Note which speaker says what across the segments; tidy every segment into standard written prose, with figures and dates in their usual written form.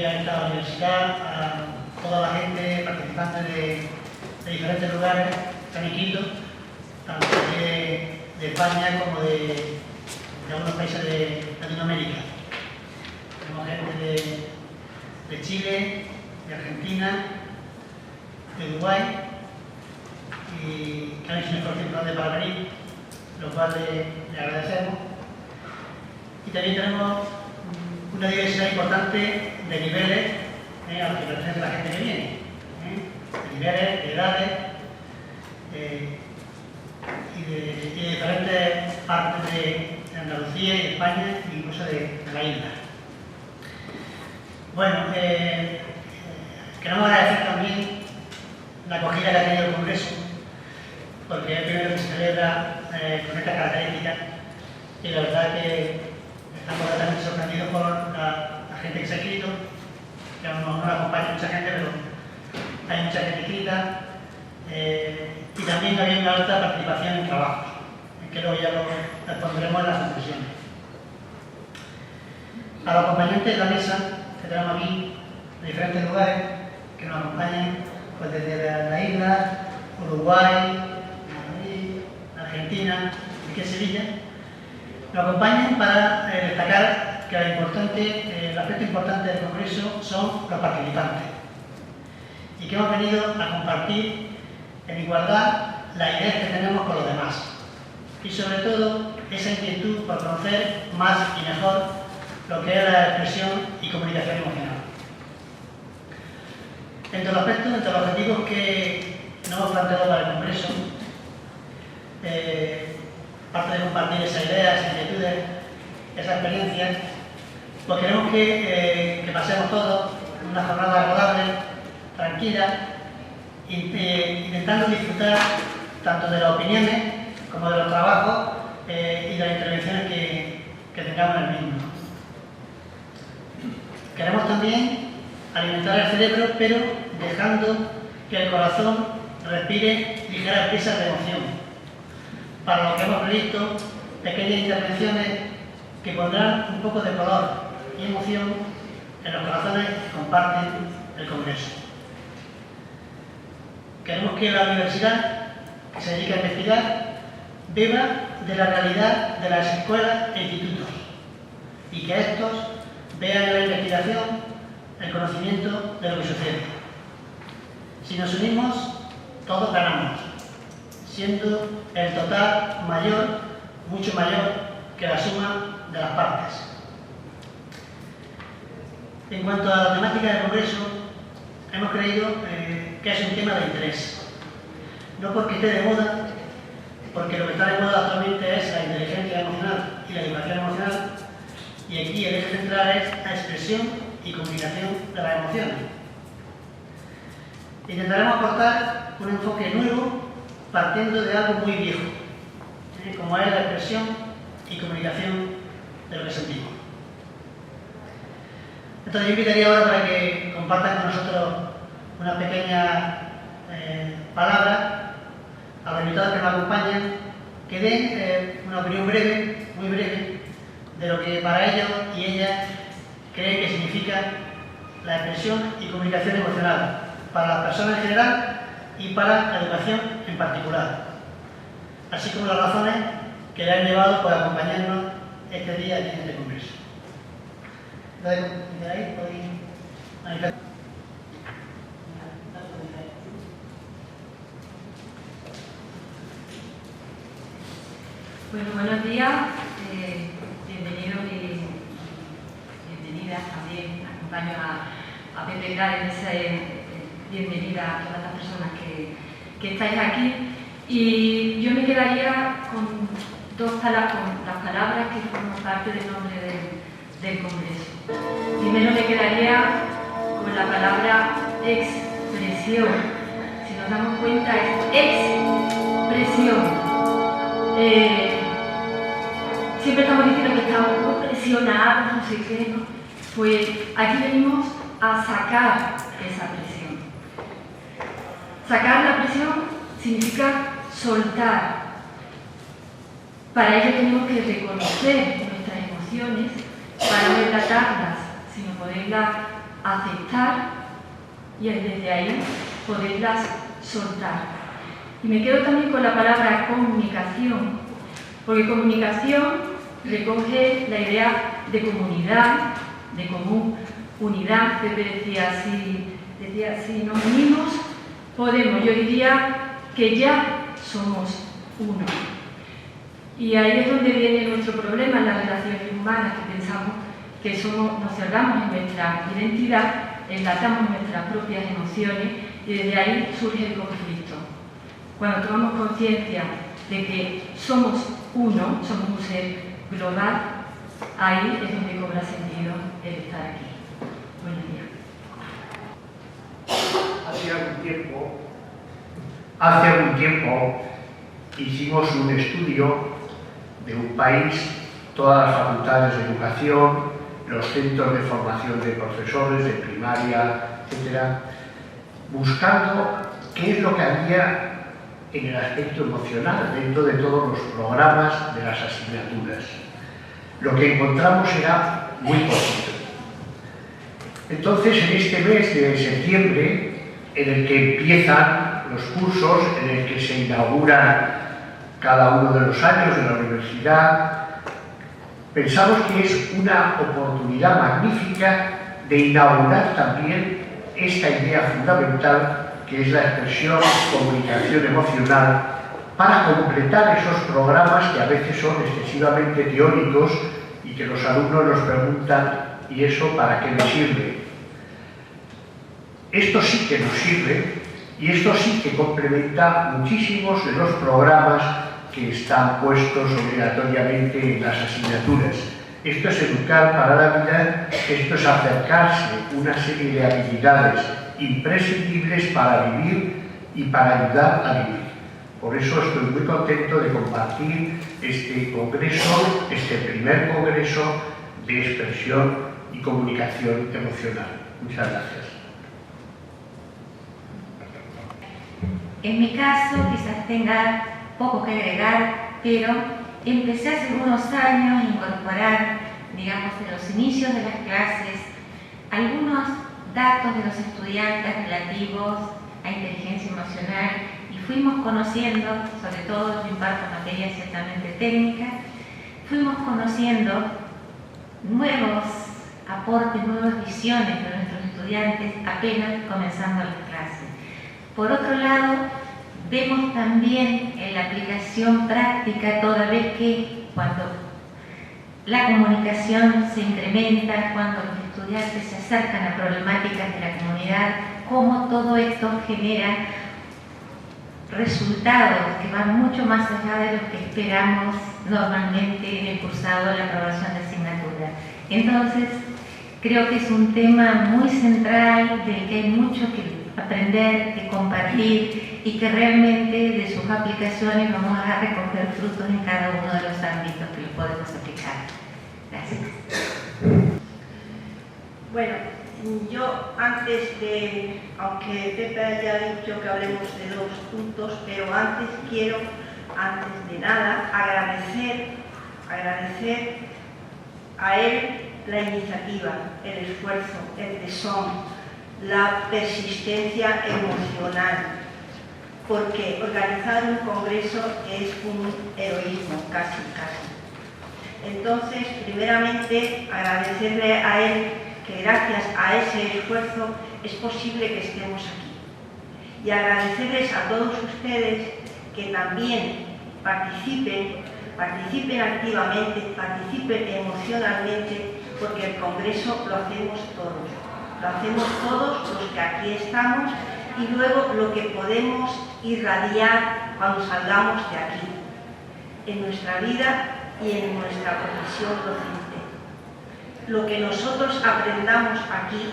Speaker 1: aquí a esta universidad, a toda la gente participante de diferentes lugares que han inscrito, tanto de España como de algunos países de Latinoamérica. Tenemos gente de Chile, de Argentina, de Uruguay, y que han hecho un esfuerzo importante para venir, lo cual le agradecemos. Y también tenemos una diversidad importante de niveles a los que pertenece la gente que viene, de niveles, de edades y de diferentes partes de Andalucía y de España, e incluso de la isla. Bueno, queremos agradecer también la acogida que ha tenido el Congreso, porque es el primero que se celebra con estas características, y la verdad que estamos realmente sorprendidos por la gente que se ha inscrito, que no nos acompaña mucha gente, pero hay mucha gente inscrita, y también hay una alta participación en trabajo, que luego ya lo responderemos en las conclusiones. A los acompañantes de la mesa que tenemos aquí, de diferentes lugares, que nos acompañan pues, desde la isla, Uruguay, Madrid, Argentina, aquí en Sevilla, nos acompañan para destacar que el aspecto importante del Congreso son los participantes y que hemos venido a compartir en igualdad las ideas que tenemos con los demás y sobre todo esa inquietud por conocer más y mejor lo que es la expresión y comunicación emocional. Entre los aspectos, entre los objetivos que nos hemos planteado para el Congreso, aparte de compartir esas ideas, esas inquietudes, esas experiencias, pues queremos que pasemos todos una jornada agradable, tranquila, intentando disfrutar tanto de las opiniones como de los trabajos y de las intervenciones que tengamos en el mismo. Queremos también alimentar el cerebro, pero dejando que el corazón respire ligeras brisas de emoción, para lo que hemos previsto pequeñas intervenciones que pondrán un poco de color y emoción en los corazones que comparten el Congreso. Queremos que la universidad, que se dedica a investigar, beba de la realidad de las escuelas e institutos y que estos vean en la investigación el conocimiento de lo que sucede. Si nos unimos, todos ganamos, siendo el total mayor, mucho mayor que la suma de las partes. En cuanto a la temática del Congreso, hemos creído que es un tema de interés. No porque esté de moda, porque lo que está de moda actualmente es la inteligencia emocional y la educación emocional, y aquí el eje central es la expresión y comunicación de las emociones. Intentaremos aportar un enfoque nuevo partiendo de algo muy viejo, como es la expresión y comunicación de lo que sentimos. Entonces yo invitaría ahora para que compartan con nosotros una pequeña palabra a los invitados que nos acompañan, que den una opinión breve, muy breve, de lo que para ellos y ellas creen que significa la expresión y comunicación emocional para las personas en general y para la educación en particular, así como las razones que le han llevado por acompañarnos este día aquí en este Congreso. ¿De ahí podéis manifestar?
Speaker 2: Bueno, buenos días, bienvenidos y bienvenidas también. Acompaño a Pepe Gál en esa bienvenida a todas las personas que estáis aquí. Y yo me quedaría con con las palabras que forman parte del nombre del Congreso. Primero me quedaría con la palabra expresión. Si nos damos cuenta es expresión. Siempre estamos diciendo que estamos presionados, no sé qué, ¿no? Pues aquí venimos a sacar esa presión. Sacar la presión significa soltar. Para ello tenemos que reconocer nuestras emociones para no tratarlas, sino poderlas aceptar y desde ahí poderlas soltar. Y me quedo también con la palabra comunicación, porque comunicación recoge la idea de comunidad, de común, unidad. Pepe decía, si nos unimos, podemos. Yo diría que ya somos uno. Y ahí es donde viene nuestro problema en las relaciones humanas, que pensamos que nos cerramos en nuestra identidad, enlatamos nuestras propias emociones y desde ahí surge el conflicto. Cuando tomamos conciencia de que somos uno, somos un ser global, ahí es donde cobra sentido el estar aquí. Buenos días.
Speaker 3: Hace algún tiempo hicimos un estudio de un país, todas las facultades de educación, los centros de formación de profesores, de primaria, etc., buscando qué es lo que había en el aspecto emocional dentro de todos los programas de las asignaturas. Lo que encontramos era muy poquito. Entonces, en este mes de septiembre, en el que empiezan los cursos, en el que se inauguran cada uno de los años de la universidad, pensamos que es una oportunidad magnífica de inaugurar también esta idea fundamental que es la expresión comunicación emocional, para completar esos programas que a veces son excesivamente teóricos y que los alumnos nos preguntan ¿y eso para qué me sirve? Esto sí que nos sirve y esto sí que complementa muchísimos de los programas que están puestos obligatoriamente en las asignaturas. Esto es educar para la vida, esto es acercarse a una serie de habilidades imprescindibles para vivir y para ayudar a vivir. Por eso estoy muy contento de compartir este congreso, este primer congreso de expresión y comunicación emocional. Muchas gracias.
Speaker 4: En mi caso, quizás tenga poco que agregar, pero empecé hace unos años a incorporar, digamos, en los inicios de las clases, algunos datos de los estudiantes relativos a inteligencia emocional y fuimos conociendo, sobre todo yo imparto materias ciertamente técnicas, fuimos conociendo nuevos aportes, nuevas visiones de nuestros estudiantes apenas comenzando las clases. Por otro lado, vemos también en la aplicación práctica, toda vez que cuando la comunicación se incrementa, cuando los estudiantes se acercan a problemáticas de la comunidad, cómo todo esto genera resultados que van mucho más allá de lo que esperamos normalmente en el cursado de la aprobación de asignatura. Entonces, creo que es un tema muy central del que hay mucho que aprender, que compartir y que realmente de sus aplicaciones vamos a recoger frutos en cada uno de los ámbitos que los podemos aplicar. Gracias.
Speaker 5: Bueno, yo antes de, aunque Pepe haya dicho que hablemos de 2 puntos, pero antes quiero, antes de nada, agradecer a él la iniciativa, el esfuerzo, el tesón, la persistencia emocional, porque organizar un congreso es un heroísmo, casi. Entonces, primeramente, agradecerle a él que gracias a ese esfuerzo es posible que estemos aquí. Y agradecerles a todos ustedes que también participen activamente, participen emocionalmente, porque el congreso lo hacemos todos. Lo hacemos todos los que aquí estamos y luego lo que podemos irradiar cuando salgamos de aquí, en nuestra vida y en nuestra profesión docente. Lo que nosotros aprendamos aquí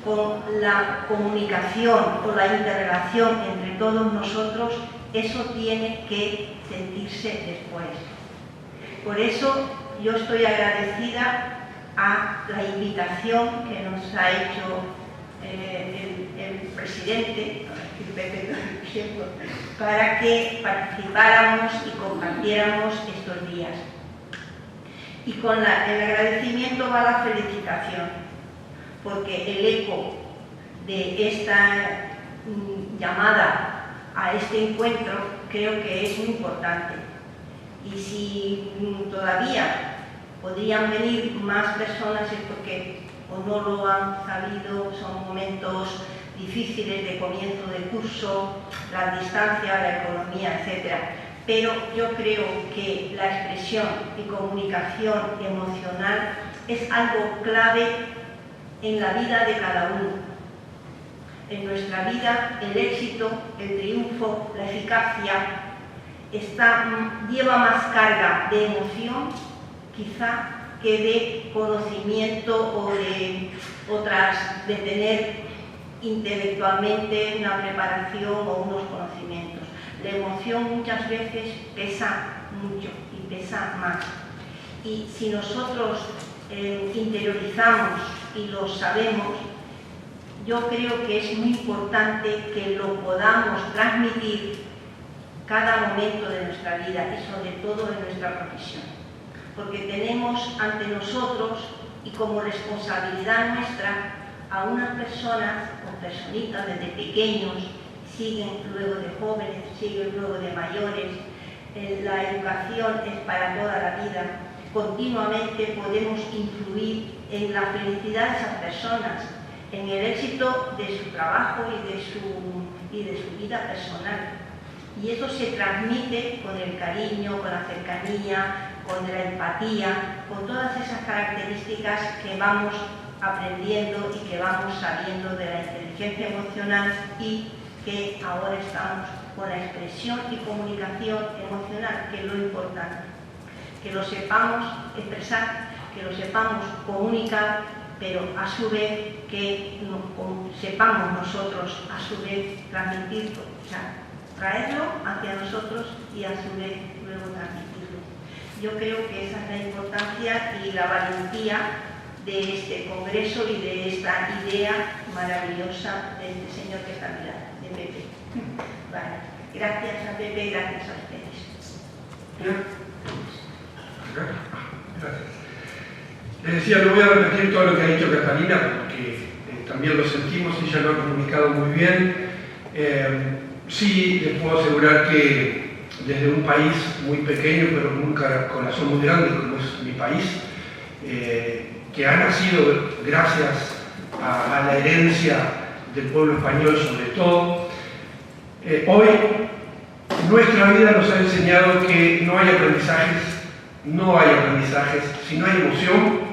Speaker 5: con la comunicación o la interrelación entre todos nosotros, eso tiene que sentirse después. Por eso yo estoy agradecida a la invitación que nos ha hecho el presidente, para que participáramos y compartiéramos estos días. Y con el agradecimiento va la felicitación, porque el eco de esta llamada a este encuentro creo que es muy importante. Y si todavía podrían venir más personas es porque o no lo han sabido, son momentos difíciles de comienzo de curso, la distancia, la economía, etc. Pero yo creo que la expresión y comunicación emocional es algo clave en la vida de cada uno. En nuestra vida el éxito, el triunfo, la eficacia lleva más carga de emoción quizá que de conocimiento o de tener intelectualmente una preparación o unos conocimientos. La emoción muchas veces pesa mucho y pesa más. Y si nosotros interiorizamos y lo sabemos, yo creo que es muy importante que lo podamos transmitir cada momento de nuestra vida y sobre todo en nuestra profesión. Porque tenemos ante nosotros y como responsabilidad nuestra a unas personas o personitas desde pequeños, siguen luego de jóvenes, siguen luego de mayores. La educación es para toda la vida. Continuamente podemos influir en la felicidad de esas personas, en el éxito de su trabajo y de su vida personal. Y eso se transmite con el cariño, con la cercanía, con la empatía, con todas esas características que vamos aprendiendo y que vamos sabiendo de la inteligencia emocional y que ahora estamos con la expresión y comunicación emocional, que es lo importante. Que lo sepamos expresar, que lo sepamos comunicar, pero a su vez que sepamos nosotros a su vez transmitirlo, o sea, traerlo hacia nosotros y a su vez luego transmitirlo. Yo creo que esa es la importancia y la valentía de este congreso y de esta idea maravillosa de este señor que está mirando, de Pepe. Vale. Gracias a Pepe, gracias a ustedes.
Speaker 6: Gracias. Les decía, no voy a repetir todo lo que ha dicho Catalina porque también lo sentimos, ella lo ha comunicado muy bien. Sí, les puedo asegurar que desde un país muy pequeño, pero con un corazón muy grande como es mi país, que ha nacido gracias a la herencia del pueblo español sobre todo, hoy nuestra vida nos ha enseñado que no hay aprendizajes, si no hay emoción.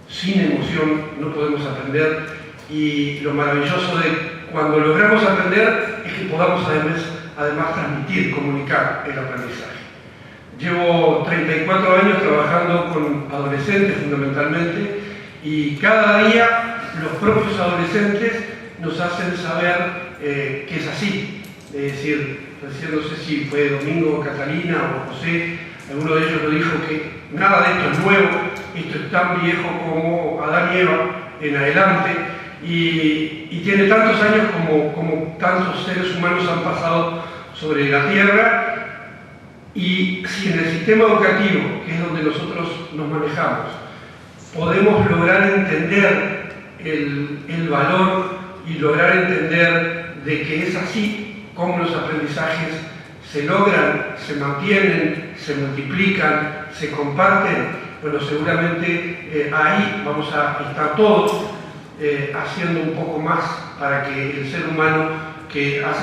Speaker 6: Sin emoción no podemos aprender, y lo maravilloso de cuando logramos aprender es que podamos además transmitir, comunicar el aprendizaje. Llevo 34 años trabajando con adolescentes fundamentalmente, y cada día los propios adolescentes nos hacen saber que es así. Es decir, recién no sé si fue Domingo, Catalina o José, alguno de ellos lo dijo, que nada de esto es nuevo, esto es tan viejo como Adán y Eva en adelante, y tiene tantos años como tantos seres humanos han pasado sobre la Tierra. Y si en el sistema educativo, que es donde nosotros nos manejamos, podemos lograr entender el valor y lograr entender de que es así como los aprendizajes se logran, se mantienen, se multiplican, se comparten, bueno, seguramente ahí vamos a estar todos haciendo un poco más para que el ser humano, que hace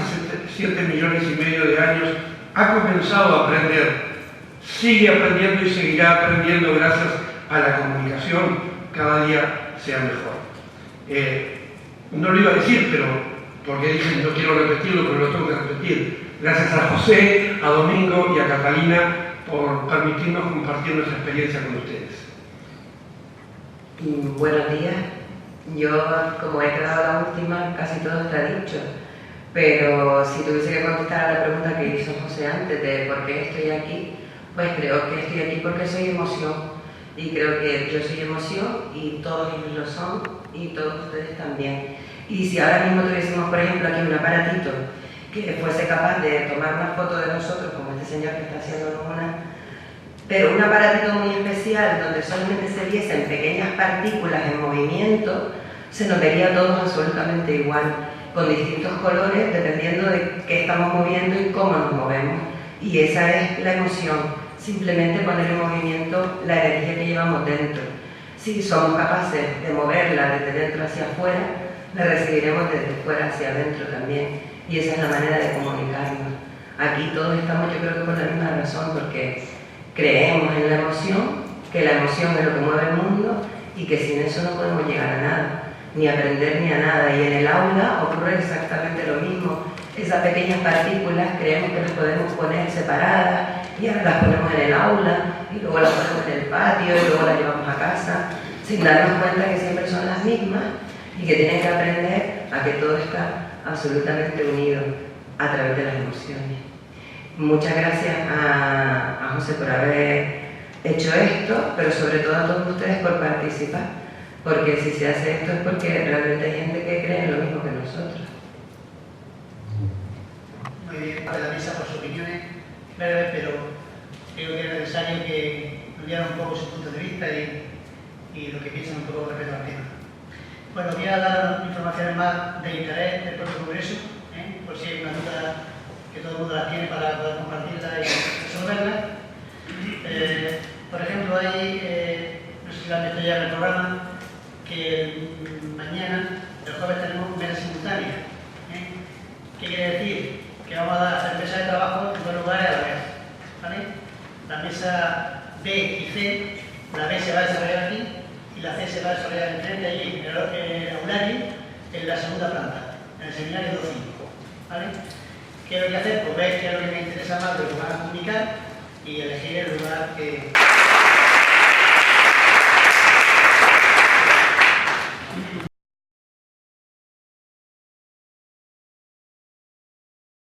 Speaker 6: 7,5 millones de años ha comenzado a aprender, sigue aprendiendo y seguirá aprendiendo gracias a la comunicación, cada día sea mejor. No lo iba a decir, pero porque dije no quiero repetirlo, pero lo tengo que repetir. Gracias a José, a Domingo y a Catalina por permitirnos compartir nuestra experiencia con ustedes.
Speaker 7: Buenos días. Yo, como he quedado la última, casi todo está dicho. Pero si tuviese que contestar a la pregunta que hizo José antes de por qué estoy aquí, pues creo que estoy aquí porque soy emoción. Y creo que yo soy emoción y todos ellos lo son y todos ustedes también. Y si ahora mismo tuviésemos, por ejemplo, aquí un aparatito que fuese capaz de tomar una foto de nosotros, como este señor que está haciendo una, pero un aparatito muy especial donde solamente se viesen pequeñas partículas en movimiento, se nos vería a todos absolutamente igual, con distintos colores dependiendo de qué estamos moviendo y cómo nos movemos. Y esa es la emoción, simplemente poner en movimiento la energía que llevamos dentro. Si somos capaces de moverla desde dentro hacia afuera, la recibiremos desde fuera hacia adentro también. Y esa es la manera de comunicarnos. Aquí todos estamos, yo creo que por la misma razón, porque creemos en la emoción, que la emoción es lo que mueve el mundo y que sin eso no podemos llegar a nada, ni aprender ni a nada. Y en el aula ocurre exactamente lo mismo. Esas pequeñas partículas creemos que las podemos poner separadas y ahora las ponemos en el aula y luego las ponemos en el patio y luego las llevamos a casa, sin darnos cuenta que siempre son las mismas y que tienen que aprender a que todo está absolutamente unido a través de las emociones. Muchas gracias a José por haber hecho esto, pero sobre todo a todos ustedes por participar, porque si se hace esto es porque realmente hay gente que cree en lo mismo que nosotros.
Speaker 1: Muy bien, para la mesa por sus opiniones breves, pero creo que es necesario que nos dieran un poco su punto de vista y lo que piensan un poco respecto al tema. Bueno, voy a dar informaciones más de interés del propio Congreso, por si hay una duda que todo el mundo las tiene para poder compartirla y resolverla. Por ejemplo, hay, no sé si lo han visto ya en el programa, que mañana, el jueves, tenemos mesa simultánea. ¿Qué quiere decir? Que vamos a hacer mesas de trabajo en dos lugares a la vez. ¿Vale? La mesa B y C, la B se va a desarrollar aquí y la C se va a desarrollar enfrente allí, en el aulario, en la segunda planta, en el seminario 2.5. ¿Vale? ¿Qué es lo que hacer? Pues ver qué es lo que me interesa más de lo que van a comunicar y elegir el lugar que